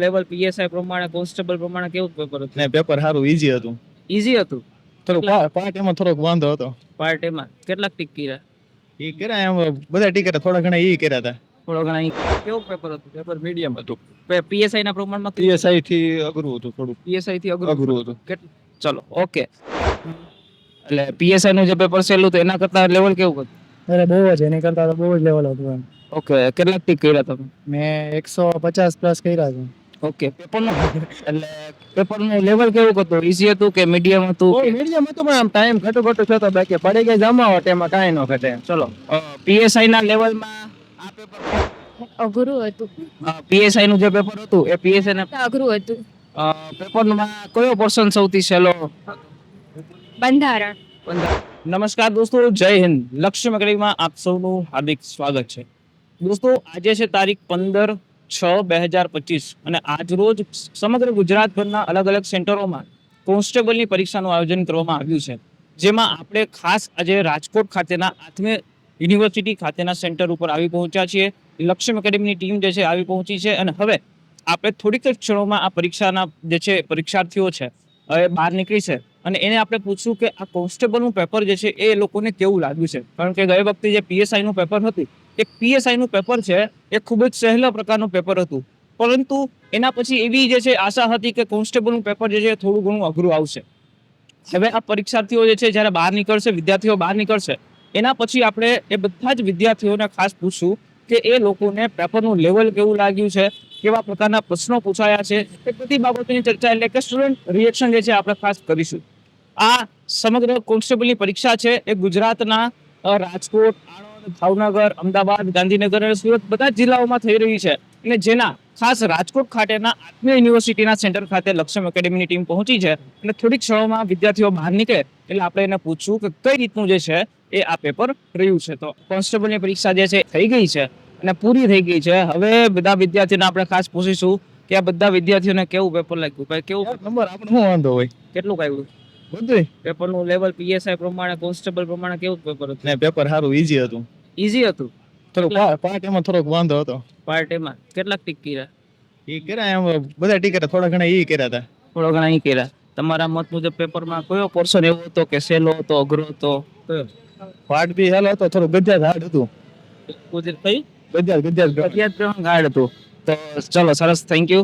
Level PSI પ્રમાણે constable પ્રમાણે કેવું પેપર હતું? ને પેપર સારું ઈઝી હતું. ઈઝી હતું. થોડોક પાર્ટ એમાં થોડોક વાંધો હતો. પાર્ટ એમાં કેટલાક ટીક કર્યા? એ કર્યા એમ બધા ટીક કર્યા, થોડા ઘણા ઈ કર્યા હતા. થોડો ઘણા કેવું પેપર હતું? પેપર મીડિયમ હતું. પીએસઆઈ ના પ્રમાણમાં પીએસઆઈ થી અઘરું હતું, થોડું પીએસઆઈ થી અઘરું હતું. ચલો ઓકે. એટલે પીએસઆઈ નું જે પેપર સહેલું હતું એના કરતા લેવલ કેવું હતું? અરે બહુ જ, એની કરતા તો બહુ જ લેવલ હતું એમ. ઓકે, કેટલાક ટીક કર્યા તમે? મેં 150 પ્લસ કર્યા છે. ઓકે, પેપરનું એટલે પેપરનું લેવલ કેવું હતું? ઈઝી હતું કે મીડિયમ હતું? મીડિયમ હતું પણ આમ ટાઈમ ઘટો થતો, બાકી પડી ગઈ જમાવટ એમાં કાંઈ ન ઘટે. ચલો પીએસઆઈ ના લેવલમાં આ પેપર અઘરું હતું. પીએસઆઈ નું જે પેપર હતું એ પીએસઆઈ ના અઘરું હતું. પેપરમાં કયો પોર્શન સૌથી સહેલો? બંધારણ. નમસ્કાર દોસ્તો, જય હિન્દ. લક્ષ્ય એકેડમીમાં આપ સૌનું હાર્દિક સ્વાગત છે. દોસ્તો, આજે છે તારીખ 15/6/2025 અને આજ રોજ સમગ્ર ગુજરાતભરના અલગ અલગ સેન્ટરોમાં કોન્સ્ટેબલની પરીક્ષાનું આયોજન કરવામાં આવ્યું છે, જેમાં આપણે ખાસ આજે રાજકોટ ખાતેના આત્મે યુનિવર્સિટી ખાતેના સેન્ટર ઉપર આવી પહોંચ્યા છીએ. લક્ષ્ય એકેડમીની ટીમ જે છે આવી પહોંચી છે અને હવે આપણે થોડીક જ ક્ષણોમાં આ પરીક્ષાના જે છે પરીક્ષાર્થીઓ છે હવે બહાર નીકળી છે અને એને આપણે પૂછશું કે આ કોન્સ્ટેબલનું પેપર જે છે એ લોકોને કેવું લાગ્યું છે. કારણ કે ગઈ વખતે જે પીએસઆઈ નું પેપર હતું એ પીએસઆઈ નું પેપર છે એ ખૂબ જ સહેલા પ્રકારનું પેપર હતું, પરંતુ એના પછી એવી જે છે આશા હતી કે કોન્સ્ટેબલનું પેપર જે છે થોડું ઘણું અઘરું આવશે. હવે આ પરીક્ષાર્થીઓ જે છે જ્યારે બહાર નીકળશે, વિદ્યાર્થીઓ બહાર નીકળશે, એના પછી આપણે એ બધા જ વિદ્યાર્થીઓને ખાસ પૂછશું કે એ લોકોને પેપરનું લેવલ કેવું લાગ્યું છે, કેવા પ્રકારના પ્રશ્નો પૂછાયા છે, એ બધી બાબતોની ચર્ચા એટલે કે સ્ટુડન્ટ રિએક્શન જે છે આપણે ખાસ કરીશું. આ સમગ્ર કોન્સ્ટેબલની પરીક્ષા છે એ ગુજરાતના રાજકોટ, આણંદ, ભાવનગર, અમદાવાદ, ગાંધીનગર અને સુરત બધા જ જિલ્લાઓમાં થઈ રહી છે અને જેના ખાસ રાજકોટ ખાતેના આત્મે યુનિવર્સિટીના સેન્ટર ખાતે લક્ષ્ય એકેડમીની ટીમ પહોંચી છે અને થોડીક ક્ષણોમાં વિદ્યાર્થીઓ બહાર નીકળે એટલે આપણે એને પૂછશું કે કઈ રીતનું જે છે એ આ પેપર રહ્યું છે. તો કોન્સ્ટેબલની પરીક્ષા જે છે થઈ ગઈ છે અને પૂરી થઈ ગઈ છે. હવે બધા વિદ્યાર્થીઓને આપણે ખાસ પૂછીશું કે આ બધા વિદ્યાર્થીઓને કેવું પેપર લાગ્યું? ભાઈ કેવું નંબર આપણે શું વાંધો હોય? કેટલું આવ્યું બધું પેપરનું લેવલ પીએસઆઈ પ્રમાણે કોન્સ્ટેબલ પ્રમાણે કેવું પેપર હતું? ને પેપર સારું ઈઝી હતું. ઈઝી હતું. થોડોક પાર્ટ એમાં થોડોક વાંધો હતો. પાર્ટ એમાં કેટલાક ટીક કર્યા? એ કર્યા એમ બધા ટીક કર્યા, થોડા ઘણા ઈ કર્યા હતા. થોડો ઘણા ઈ કર્યા. તમારા મત મુજબ પેપરમાં કયો પોર્શન એવો હતો કે સહેલો હતો, અઘરો હતો? પાર્ટ બી હેલો હતો, થોડું ગદ્યાત હાર્ડ હતું. ગદ્યાત હાર્ડ હતું. તો ચલો સરસ, થેન્ક યુ.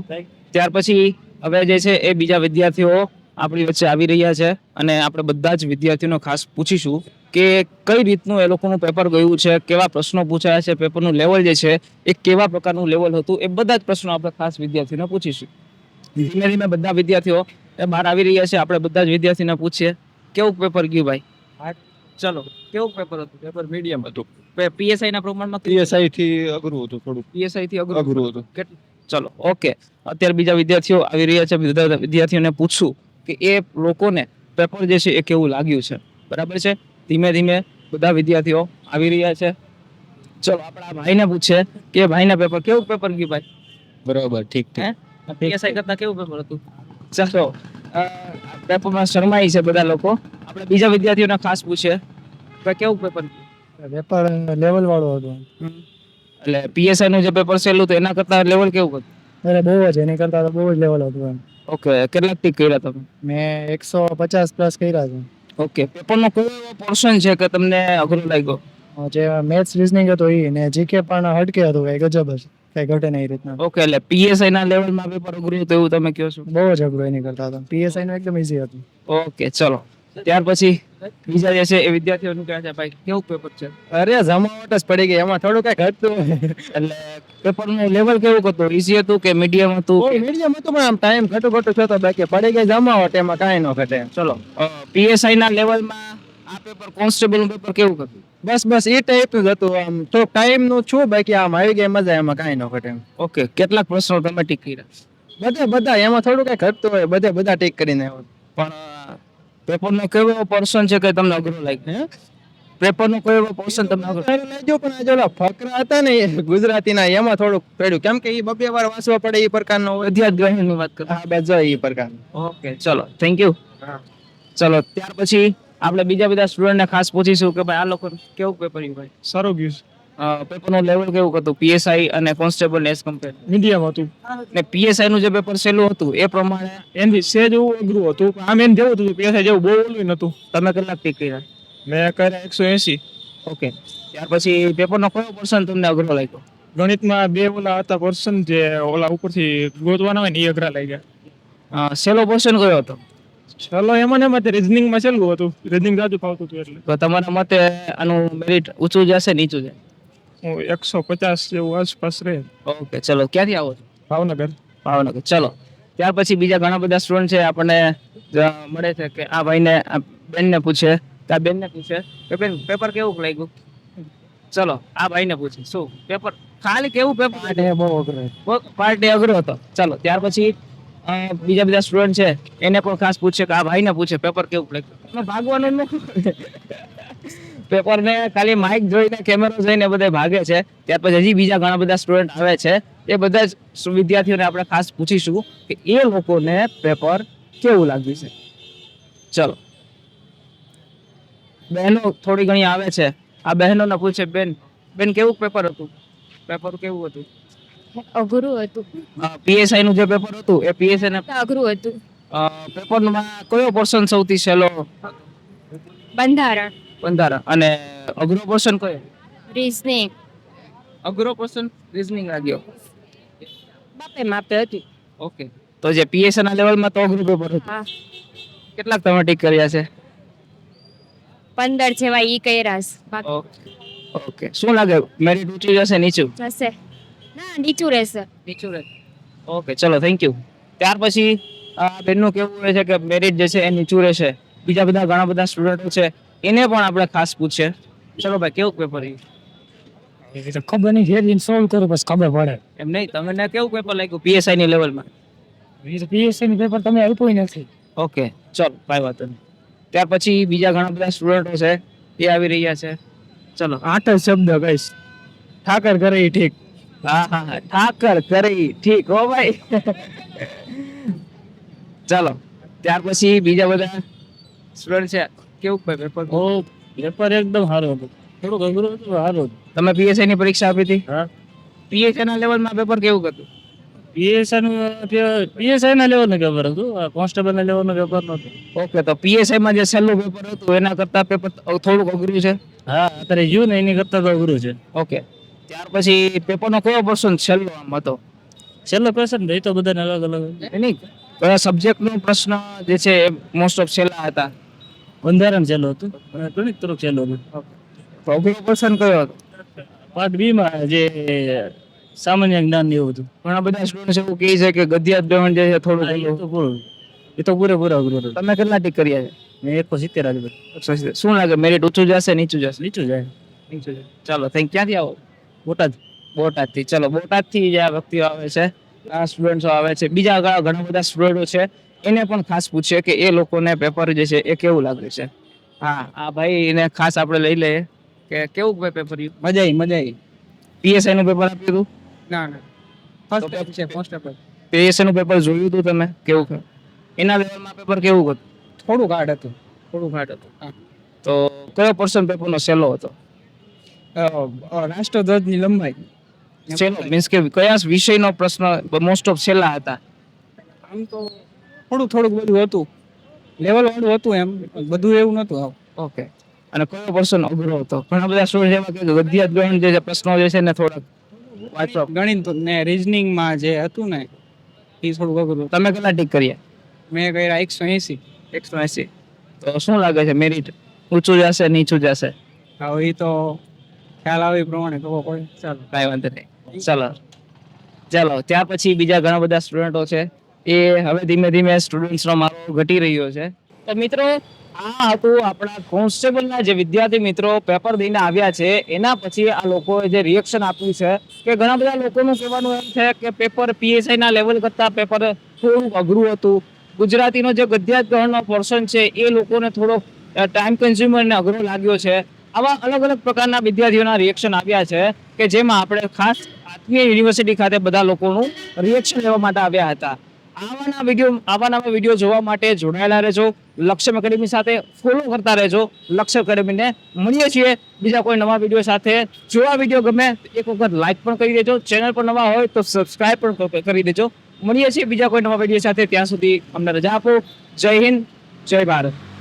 ત્યાર પછી હવે જે છે એ બીજા વિદ્યાર્થીઓ આપણી વચ્ચે આવી રહ્યા છે અને આપણે બધા જ વિદ્યાર્થીઓને ખાસ પૂછીશું કે કઈ રીતનું એ લોકોનું પેપર ગયું છે, કેવા પ્રશ્નો પૂછાયા છે, પેપરનું લેવલ જે છે એ કેવા પ્રકારનું લેવલ હતું, એ બધા જ પ્રશ્નો આપણે ખાસ વિદ્યાર્થીઓને પૂછીશું. ધીમે ધીમે બધા વિદ્યાર્થીઓ એ બહાર આવી રહ્યા છે. આપણે બધા જ વિદ્યાર્થીને પૂછીએ કેવું પેપર ગયું ભાઈ? ચલો, કેવું પેપર હતું? પેપર મીડિયમ હતું. પીએસઆઈ ના પ્રમાણમાં પીએસઆઈ થી અઘરું હતું, થોડું પીએસઆઈ થી અઘરું હતું. ચલો ઓકે. અત્યારે બીજા વિદ્યાર્થીઓ આવી રહ્યા છે. બધા વિદ્યાર્થીઓને પૂછશું કે એ લોકોને પેપર જે છે એ કેવું લાગ્યું છે. બરાબર છે. ધીમે ધીમે બધા વિદ્યાર્થીઓ આવી રહ્યા છે. ચલો આપણા ભાઈને પૂછીએ કે ભાઈના પેપર કેવું પેપર ગયું ભાઈ? બરાબર, ઠીક ઠીક. પીએસઆઈ કરતા કેવું પેપર હતું? ચાલો પેપરમાં શરમાઈ છે બધા લોકો. આપણે બીજા વિદ્યાર્થીઓને ખાસ પૂછીએ કે કેવું પેપર ગયું? પેપર લેવલ વાળું હતું. એટલે પીએસઆઈ નું જે પેપર સહેલું હતું એના કરતા લેવલ કેવું હતું? અરે બહુ જ, એની કરતા તો બહુ જ લેવલ હતું એમ. ઓકે, કેટલાક ટીક કર્યા તમે? મેં 150 પ્લસ કર્યા છે. ઓકે, પેપરનો કયો એવો પોર્શન છે કે તમને અઘરો લાગ્યો? જે મેથ્સ રીઝનિંગ હતો એ ને જીકે પણ હટકે હતું, કઈ ગજબ જ, કઈ ઘટે નહીં એ રીતના. ઓકે, એટલે પીએસઆઈ ના લેવલમાં પેપર અઘરું હતું એવું તમે કહો છો? બહુ જ અઘરું એની કરતા તો. પીએસઆઈ નું એકદમ ઈઝી હતું. ઓકે, ચલો ત્યાર પછી બીજા જે છે એ વિદ્યાર્થીઓનું કહે છે ભાઈ કેવું પેપર છે? અરે જમાવટ જ પડી ગઈ, એમાં થોડું કઈ ઘટતું. એટલે પેપરનું લેવલ કેવું હતું? ઈઝી હતું કે મીડિયમ હતું? મીડિયમ હતું પણ આમ ટાઈમ ઘટો થતો, બાકી પડી ગઈ જમાવટ એમાં કાંઈ ન ઘટે. ચલો પીએસઆઈ ના લેવલમાં આ પેપર કોન્સ્ટેબલ નું પેપર કેવું હતું? બસ એ ટાઈપ જ હતું. આમ તો ટાઈમ નું છું, બાકી આમ આવી ગઈ મજા, એમાં કાંઈ ન ઘટે. ઓકે, કેટલાક પ્રશ્નો તમે ટીક કર્યા? બધા એમાં થોડું કઈ ઘટતું હોય, બધા ટીક કરીને આવ્યો. પણ પેપરનો કેવો એવો પોર્શન છે કે તમને અઘરો લાગ્યો? પેપરનો કયો એવો પોર્શન તમને અઘરો લાગ્યો? પણ આજે ઓલા ફકરા હતા ને ગુજરાતીના, એમાં થોડુંક પડ્યું, કેમ કે એ બબે વાર વાંચવા પડે એ પ્રકારનો હોય. અધ્યાત્મની વાત કરો? હા, બે જો એ પ્રકાર. ઓકે, ચલો થેન્ક યુ. ચલો ત્યાર પછી આપણે બીજા બધા સ્ટુડન્ટને ખાસ પૂછીશું કે ભાઈ આ લોકો કેવું પેપર ગયું ભાઈ? સારું ગયું છે. પેપરનું લેવલ કેવું હતું પીએસઆઈ અને કોન્સ્ટેબલ એઝ કમ્પેર? મીડિયમ હતું ને પીએસઆઈ નું જે પેપર સહેલું હતું એ પ્રમાણે એનાથી સેજ એવું અઘરું હતું પણ આમ એને જેવું હતું પીએસઆઈ જેવું બહુ ઓલું નતું. તમે કેટલાક ટીક કર્યા? મેં કર્યા 180. ઓકે, ત્યાર પછી પેપરનો કયો પર્સન તમને અઘરો લાગ્યો? ગણિતમાં 2 ઓલા હતા પર્સન જે ઓલા ઉપરથી ગોતવાના હોય ને એ અઘરા લાગ્યા. સહેલો પર્સન કયો હતો? ચલો એમાં ને એમાં રીઝનિંગમાં છેલ્લું હતું. રીઝનિંગ જાજુ ફાવતું હતું એટલે તો તમારા મતે આનું મેરિટ ઊંચું જશે નીચું છે? હું 150 જેવું આસપાસ રહે. ઓકે, ચલો ક્યાંથી આવો છો? ભાવનગર. ભાવનગર. ચલો ત્યાર પછી બીજા ઘણા બધા સ્ટુડન્ટ છે આપણને મળે છે કે આ ભાઈને આ બેનને પૂછે કે આ બેનને પૂછે કે બેન પેપર કેવું લાગ્યું? ચલો આ ભાઈને પૂછે શું પેપર ખાલી કેવું પેપર? બહુ અઘરો. પાર્ટી અઘરો હતો. ચલો ત્યાર પછી બીજા બધા સ્ટુડન્ટ છે એને પણ ખાસ પૂછે કે આ ભાઈને પૂછે પેપર કેવું લાગ્યું? તમે ભાગવાનું નથી. પેપર ને ખાલી માઇક જોઈને કેમેરો જોઈને બધા ભાગે છે. ત્યાર પછી હજી બીજા ઘણા બધા સ્ટુડન્ટ આવે છે એ બધા જ વિદ્યાર્થીઓને આપણે ખાસ પૂછીશું કે એ લોકોને પેપર કેવું લાગ્યું છે. ચલો બહેનો થોડી ઘણી આવે છે. આ બહેનોને પૂછે બેન બેન કેવું પેપર હતું? પેપર કેવું હતું? અઘરું હતું. પીએસઆઈ નું જે પેપર હતું એ પીએસઆઈ ને અઘરું હતું. પેપરમાં કયો પોર્શન સૌથી સહેલો? બંધારણ. બંધારણ. અને અઘરો પોર્શન કયો? રીઝનિંગ. અઘરો પોર્શન રીઝનિંગ લાગ્યો. બાપે માપે હતું. ઓકે, તો જે પીએસઆઈ ના લેવલમાં તો અઘરું પેપર હતું. હા, કેટલાક તમે ટીક કર્યા છે? 15 જેવા ઈ કર્યા છે. બાકી ઓકે, શું લાગે મેરિટ ઊંચું જશે નીચું? જશે. ના, નીચું રહેશે. નીચું રહે. ઓકે, ચલો થેન્ક યુ. ત્યાર પછી આ બેનનું કેવું હોય છે કે મેરિટ જે છે એ નીચું રહેશે. બીજા બધા ઘણા બધા સ્ટુડન્ટો છે એને પણ આપણે ખાસ પૂછીએ. ચલો ભાઈ કેવું પેપર રહ્યું? એ તો ખબર નહીં જે સોલ્વ કરો બસ ખબર પડે. એમ નહીં, તમને કેવું પેપર લાગ્યું પીએસઆઈ ની લેવલમાં? એ તો પીએસસી ની પેપર તમે આપ્યું નથી. ઓકે, ચલો કાંઈ વાંધો નહીં. ત્યાર પછી બીજા ઘણા બધા સ્ટુડન્ટો છે એ આવી રહ્યા છે. ચલો 8 જ શબ્દ કહીશ. ઠાકર કરે ઈ ઠીક. હા હા હા, ઠાકર કરી ઠીક હો ભાઈ. ચાલો ત્યાર પછી બીજા બધા સ્ટુડન્ટ છે કેવું ભાઈ પેપર? ઓ પેપર એકદમ સારું હતું. થોડુંક અઘરું હતું સારું હતું. તમે પીએસઆઈ ની પરીક્ષા આપી હતી? હા. પીએસઆઈ ના લેવલમાં પેપર કેવું હતું? પીએસઆઈ ના લેવલ નું પેપર હતું. કોન્સ્ટેબલ ના લેવલ નું પેપર નતું. ઓકે, તો પીએસઆઈ માં જે છેલ્લું પેપર હતું એના કરતા પેપર થોડુંક અઘરું છે. હા અત્યારે યુ ને એની કરતા તો અઘરું છે. ઓકે, ત્યાર પછી પેપરનો કયો પોર્શન છેલ્લો આમ હતો? છેલ્લો ક્વેશ્ચન રહી તો બધાને અલગ અલગ. નહીં, કયા સબ્જેક્ટનો પ્રશ્ન જે છે એ મોસ્ટ ઓફ છેલ્લા હતા? બંધારણ છેલ્લું હતું અને ગણિત થોડુંક છેલ્લું હતું. તો અઘરો પોર્શન કયો હતો? પાર્ટ બી માં જે સામાન્ય જ્ઞાન ને એવું હતું. ઘણા બધા સ્ટુડન્ટ એવું કહે છે કે ગદ્ય ગ્રહણ જે છે થોડું એ તો પૂરેપૂરો અઘરું હતું. તમે કેટલા ટીક કર્યા છે? મેં 170 આવ્યું. શું લાગે મેરિટ ઊંચું જશે નીચું જશે? નીચું જાય. નીચું જશે. ચાલો થેન્ક. ક્યાંથી આવો? બોટાદ. બોટાદથી. ચલો બોટાદથી જે આ વ્યક્તિઓ આવે છે આ સ્ટુડન્ટ્સો આવે છે બીજા ઘણા બધા સ્ટુડન્ટો છે એને પણ ખાસ પૂછીએ કે એ લોકોને પેપર જે છે એ કેવું લાગે છે. હા, આ ભાઈ એને ખાસ આપણે લઈ લઈએ કે કેવું ભાઈ પેપર રહ્યું? મજા આવી. પીએસઆઈ નું પેપર આપ્યું હતું? ના ફર્સ્ટ ટાઈમ છે કોન્સ્ટેબલ. પીએસઆઈ નું પેપર જોયું હતું તમે કેવું છે? એના લેવલમાં પેપર કેવું હતું? થોડુંક હાર્ડ હતું. થોડું હાર્ડ હતું. તો કયો પર્સન પેપરનો સહેલો હતો? રાષ્ટ્રધ્વજની લંબાઈ. સહેલો મીન્સ કે કયા વિષયનો પ્રશ્ન મોસ્ટ ઓફ છેલ્લા હતા? આમ તો થોડુંક બધું હતું. લેવલ વાળું હતું એમ બધું એવું નતું. ઓકે, અને કયો પર્સન અઘરો હતો? ઘણા બધા સ્ટુડન્ટ એવા કે ગદ્ય ગ્રહણ જે પ્રશ્નો જે છે ને થોડાક વાંચવા. ગણિત ને રીઝનિંગ માં જે હતું ને એ થોડુંક અઘરું. તમે કેટલા ટીક કર્યા? મેં કર્યા 180. 180. તો શું લાગે છે મેરિટ ઊંચું જશે નીચું જશે? હવે એ તો ખ્યાલ આવે એ પ્રમાણે ખબર પડે. ચાલો કાંઈ વાંધો નહીં. ચાલો ત્યાર પછી બીજા ઘણા બધા સ્ટુડન્ટો છે એ હવે ધીમે ધીમે સ્ટુડન્ટ્સનો મારો ઘટી રહ્યો છે. તો મિત્રો આ હતું આપણા કોન્સ્ટેબલના જે વિદ્યાર્થી મિત્રો પેપર દઈને આવ્યા છે એના પછી આ લોકોએ જે રિએક્શન આપ્યું છે કે ઘણા બધા લોકોનું કહેવાનું એમ છે કે પેપર પીએસઆઈ ના લેવલ કરતાં પેપર થોડુંક અઘરું હતું. ગુજરાતીનો જે ગદ્યાગ્રહણનો પોર્શન છે એ લોકોને થોડો ટાઈમ કન્ઝ્યુમર ને અઘરો લાગ્યો છે. આવા અલગ અલગ પ્રકારના વિદ્યાર્થીઓના રિએક્શન આવ્યા છે કે જેમાં આપણે ખાસ આત્મીય યુનિવર્સિટી ખાતે બધા લોકોનું રિએક્શન લેવા માટે આવ્યા હતા. આવા નવા વિડીયો જોવા માટે જોડાયેલા રહેજો. લક્ષ્ય એકેડમી સાથે ફોલો કરતા રહેજો. લક્ષ્ય એકેડમીને મળીએ છીએ બીજા કોઈ નવા વિડીયો સાથે. જો આ વિડીયો ગમે તો એક વખત લાઈક પણ કરી દેજો. ચેનલ પર નવા હોય તો સબસ્ક્રાઇબ પણ કરી દેજો. મળીએ છીએ બીજા કોઈ નવા વિડીયો સાથે. ત્યાં સુધી અમને રજા આપો. જય હિન્દ, જય ભારત.